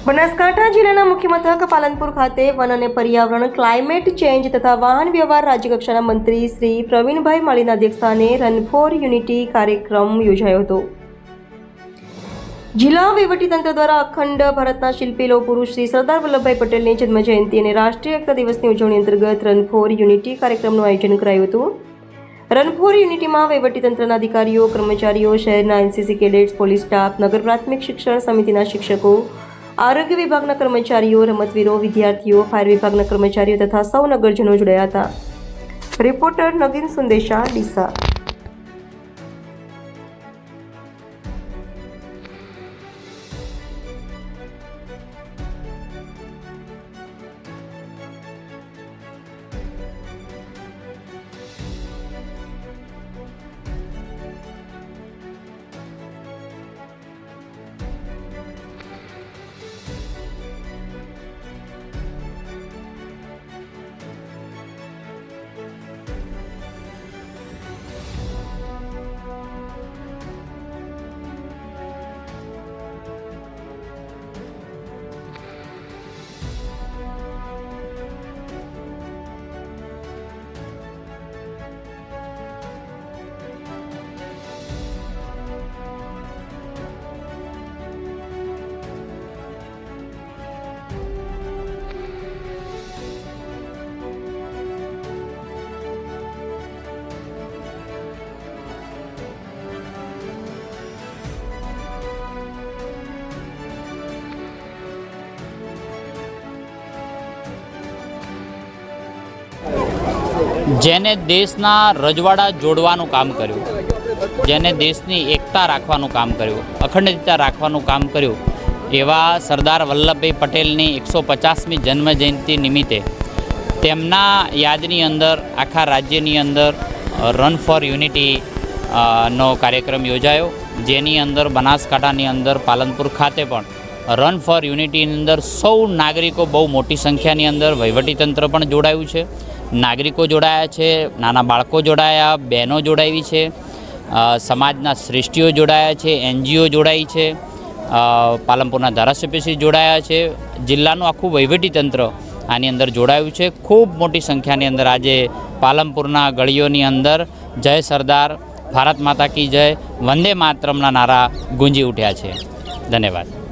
બનાસકાંઠા જિલ્લાના મુખ્ય મથક પાલનપુર ખાતે વન અને પર્યાવરણ, ક્લાઇમેટ ચેન્જ તથા વાહન વ્યવહાર રાજ્યકક્ષાના મંત્રી શ્રી પ્રવીણભાઈ માળીના અધ્યક્ષસ્થાને રન ફોર યુનિટી કાર્યક્રમ યોજાયો હતો। જિલ્લા વહીવટીતંત્ર દ્વારા અખંડ ભારતના શિલ્પી લોહ પુરુષ શ્રી સરદાર વલ્લભભાઈ પટેલની જન્મજયંતિ અને રાષ્ટ્રીય એકતા દિવસની ઉજવણી અંતર્ગત રન ફોર યુનિટી કાર્યક્રમનું આયોજન કરાયું હતું। રન ફોર યુનિટીમાં વહીવટીતંત્રના અધિકારીઓ, કર્મચારીઓ, શહેરના એનસીસી કેડેટ્સ, પોલીસ સ્ટાફ, નગર પ્રાથમિક શિક્ષણ સમિતિના શિક્ષકો, આરોગ્ય વિભાગના કર્મચારીઓ, રમતવીરો, વિદ્યાર્થીઓ, ફાયર વિભાગના કર્મચારીઓ તથા સૌ નગરજનો જોડાયા હતા। રિપોર્ટર નગીન સુંદેશા, ડીસા। જેને દેશના રજવાડા જોડવાનું કામ કર્યું, જેને દેશની એકતા રાખવાનું કામ કર્યું, અખંડિતતા રાખવાનું કામ કર્યું, એવા સરદાર વલ્લભભાઈ પટેલની 150મી જન્મજયંતિ નિમિત્તે તેમના યાદની અંદર આખા રાજ્યની અંદર રન ફોર યુનિટી નો કાર્યક્રમ યોજાયો, જેની અંદર બનાસકાંઠાની અંદર પાલનપુર ખાતે પણ રન ફોર યુનિટીની અંદર સૌ નાગરિકો બહુ મોટી સંખ્યાની અંદર વહીવટીતંત્ર પણ જોડાયું છે, નાગરિકો જોડાયા છે, નાના બાળકો જોડાયા, બહેનો જોડાવી છે, સમાજના શ્રેષ્ઠીઓ જોડાયા છે, એનજીઓ જોડાઈ છે, પાલનપુરના ધારાસભ્યશ્રી જોડાયા છે, જિલ્લાનું આખું વહીવટીતંત્ર આની અંદર જોડાયું છે। ખૂબ મોટી સંખ્યાની અંદર આજે પાલનપુરના ગળીઓની અંદર જય સરદાર, ભારત માતા કી જય, વંદે માતરમના નારા ગુંજી ઉઠ્યા છે। ધન્યવાદ।